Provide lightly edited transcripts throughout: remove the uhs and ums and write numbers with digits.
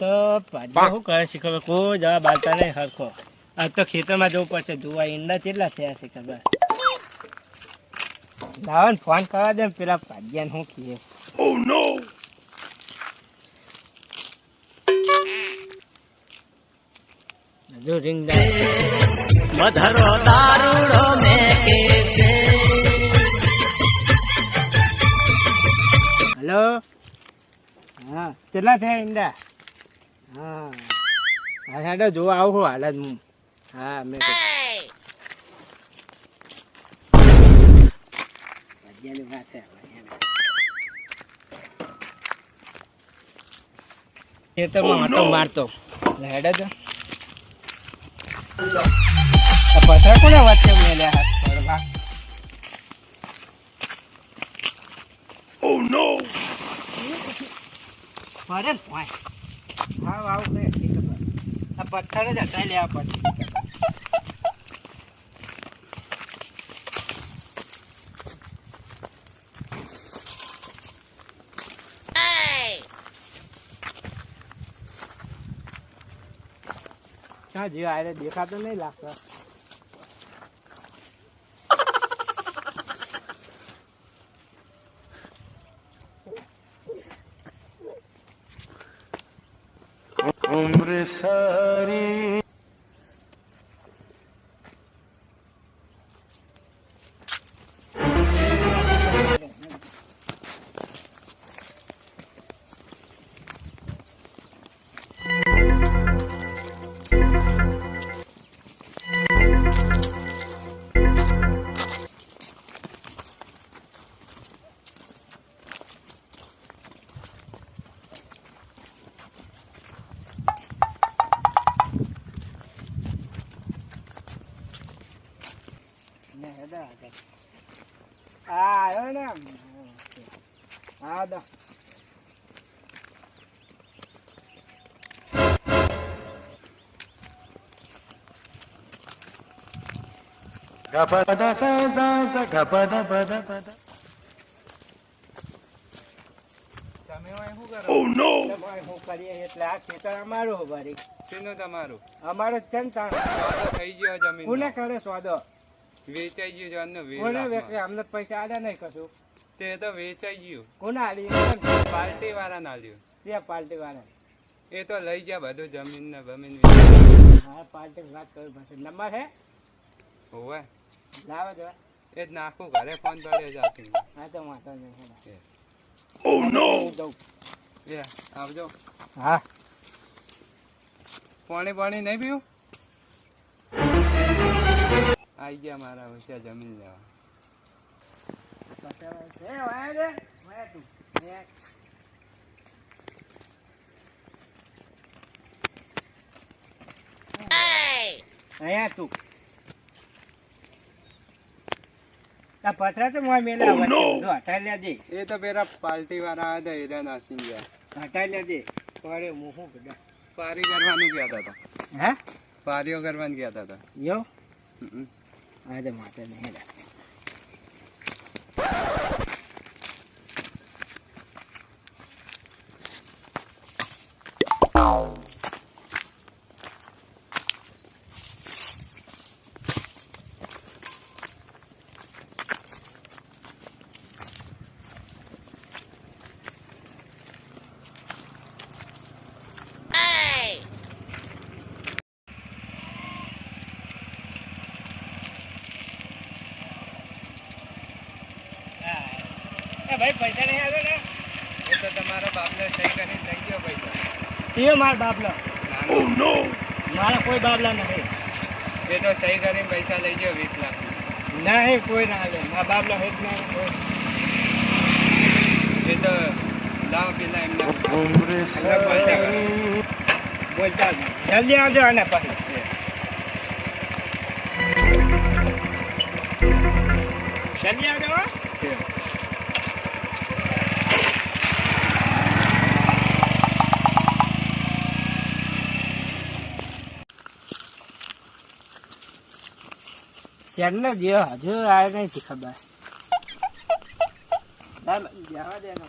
તો ભાજી શું કરે છે ખબર કોઈ જવાબ આવતા નહીં હરખો આજ તો ખેતરમાં જવું પડશે જોવા ઈંડા કેટલા થયા છે ખબર લાવો ને ફોન કરવા દે પેલા ભાજિયાને શું કહીએ Oh no! હજુ રિંગ જાય મધરો દારૂડો મેકે છે હલો હા કેટલા થયા ઈંડા હા હા હેડો જોવા આવું હાલ જ હું હા મેં ભાજિયાની વાત છે ખેતરમાં આંટો મારતો હેડે તો પથ્થર કોને વચ્ચે મેલ્યા હાથ પડવા Oh no! ફરે ને ભાઈ હા આવું કઈ આ પથ્થર જ હટાઈ લેવા પડશે ક્યાં જીવ આરે દેખાતો નહીં લાગતો उम्र सारी આવ્યો ને હા દો गपदा सा सा सा गपदा पदा पदा તમે શું કરો Oh no! તમે શું કરીએ એટલે આ ખેતર અમારું ભરી શેનું તમારું અમારો છે ને તાણ સોદો થઈ ગયો જમીન કોને કરે સોદો વેચાઈ ગયું જાનનો કોને વેચે અમને પૈસા આલ્યા નહીં કશું તે તો વેચાઈ ગયું કોને આલી પાર્ટી વાળા ના લ્યું ત્યાં પાર્ટી વાળા એ તો લઈ ગયા બધું જમીન ને બમીન હા પાર્ટી વાત કરવી પડશે નંબર હે હોવે લાવો જવા એ જ નાખું ઘરે ફોન પડ્યો જાતી હા તો વાંધો નહીં Oh no! એ આવજો હા પાણી પાણી નહીં પીવું આઈ ગયા મારા હોશિયાર જમીન લેવા અહીંયા તું આ પથરા તો મોય મેલા વચ્ચે જો હટાઈ લેજે એ તો પેલા પાર્ટી વાળા હતા એરા નાસી ગયા હટાઈ લેજે અરે હું શું કરું પારી કરવાનું ગયા હતા હે પારીઓ કરવાનું ગયા હતા યો હમ. આજે માથે નહીં ભાઈ પૈસા નહીં આવ્યો ને એ તો તમારા બાપને સહી કરીને લઈ ગયો પૈસા એ મારા બાપલા Oh no! મારા કોઈ બાપલા નથી એ તો સહી કરીને પૈસા લઈ ગયો 20 લાખ નહીં કોઈ ના આવે મારા બાપલા હેત ના એ તો લાવ પેલા એમને उम्र એમને પૈસા કરો. બોલતા જલ્દી આવજો અને પછી જલ્દી આવજો હો. ચાલો જે હજુ આવે નહીં ખબર જવા દે ને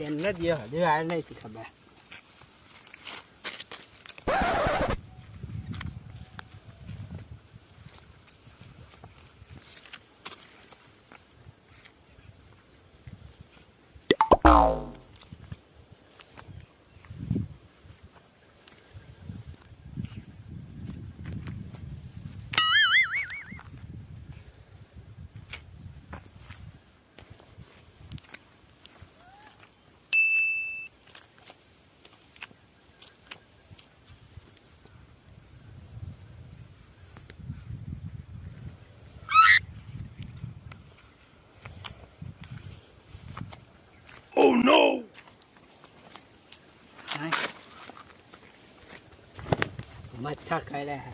એમને જ હજુ આ નહીં ખબર. મચ્છા કર્યા હે.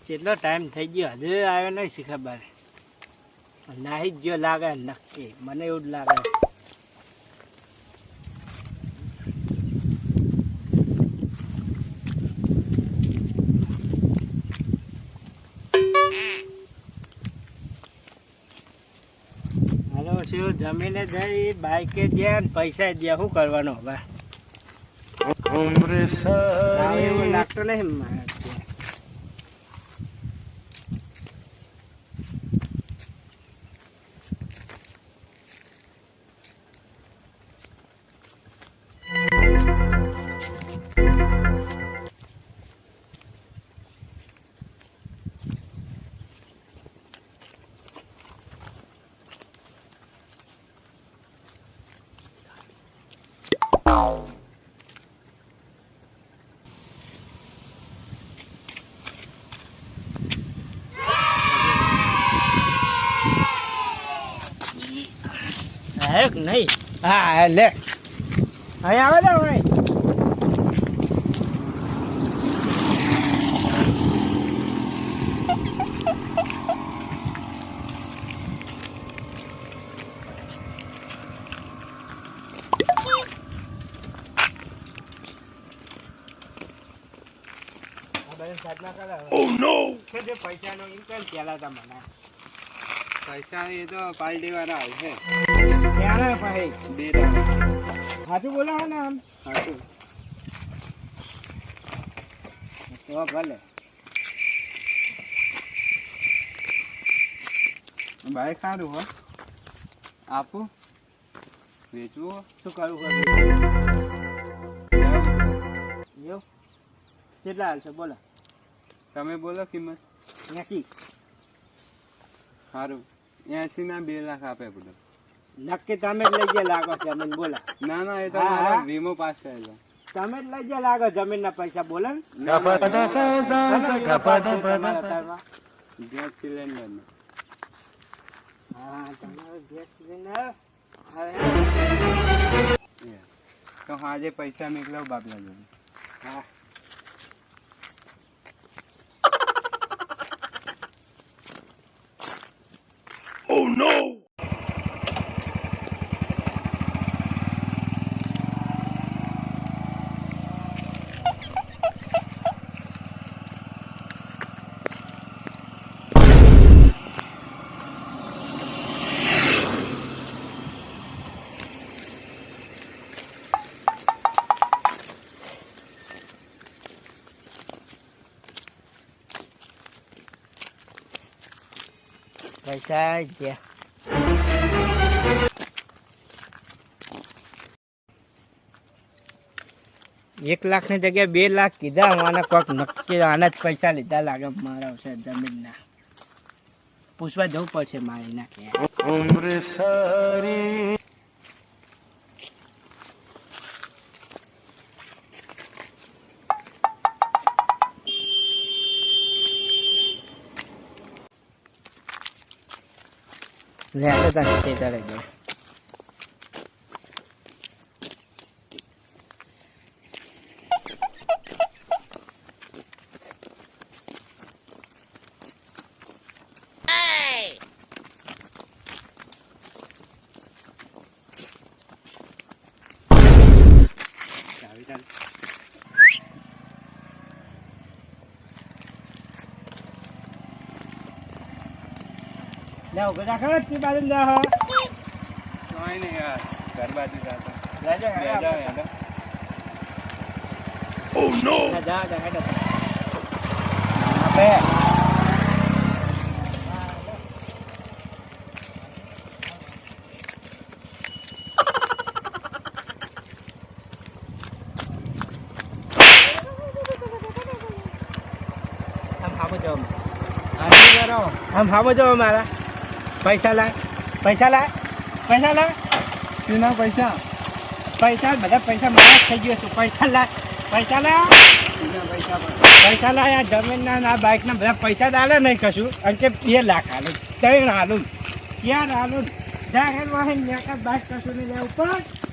કેટલો ટાઈમ થઈ ગયો હજુ આવ્યો નહીં શી ખબર. નાહી જ ગયો લાગે નક્કી, મને એવું જ લાગે. જમીને જઈ બાઈકે ગયા ને પૈસા દે, શું કરવાનો હવે? ઉમ્ર સારી એવું લાગતો નહીં મારે. નહીં હા લે અહીં આવે ને ભાઈ. પૈસા નો ઇન્કમ પેલા તમને પૈસા એ તો પાર્ટી વાળા આવશે. ક્યારે ભાઈ? 2 દાડા. સાચું બોલાવો ને આમ. સાચું. તો ભલે. બાઈક સારું હો. આપું વેચવું હો. શું કરવું એવું? કેટલા હાલશે બોલો? તમે બોલો કિંમત. 80. સારું 80 ના 2 લાખ આપે બધું. નક્કી તમે જ લઈ ગયા લાગો જમીન બોલા. ના ના એ તો હા, મારો હા. વીમો પાસ કરેલો. તમે જ લઈ ગયા લાગો જમીન ના પૈસા બોલે ને. ગપદ સ સ ગપદ તમારા પદ તારમાં. ગેસ સિલિન્ડર નો. હા તમારો ગેસ સિલિન્ડર. તો આજે પૈસા મોકલાવ બાપલા જોડે. હા પૈસા ગયા. 1 લાખ ની જગ્યાએ 2 લાખ કીધા. આના કોક નક્કી આના જ પૈસા લીધા લાગે મારા છે જમીનના. પૂછવા જવું પડશે મારી નાખે. ઉમ્ર સારી લે તો તને ખેતરે ગયો. જાઓ બધા ખબર તે બાજુ જાઓ કોઈ નહીં યાર ઘર બાજુ જાતો રાજો બે જાઓ હેડો. જા જા હેડો આપે આમ હામો જાઓ આમ હામો જાઓ મારા પૈસા લાય પૈસા લાય પૈસા લાય શેના પૈસા પૈસા બધા પૈસા મારા થઈ ગયો છું પૈસા લાય પૈસા લાય શેના પૈસા પણ પૈસા લાય આ જમીનના ના બાઇકના બધા પૈસા ડાલે નહીં કશું અને કે 2 લાખ હાલું 3 હાલું 4 હાલું જાહેર વાહન બાઇક કશું નહીં લેવું પણ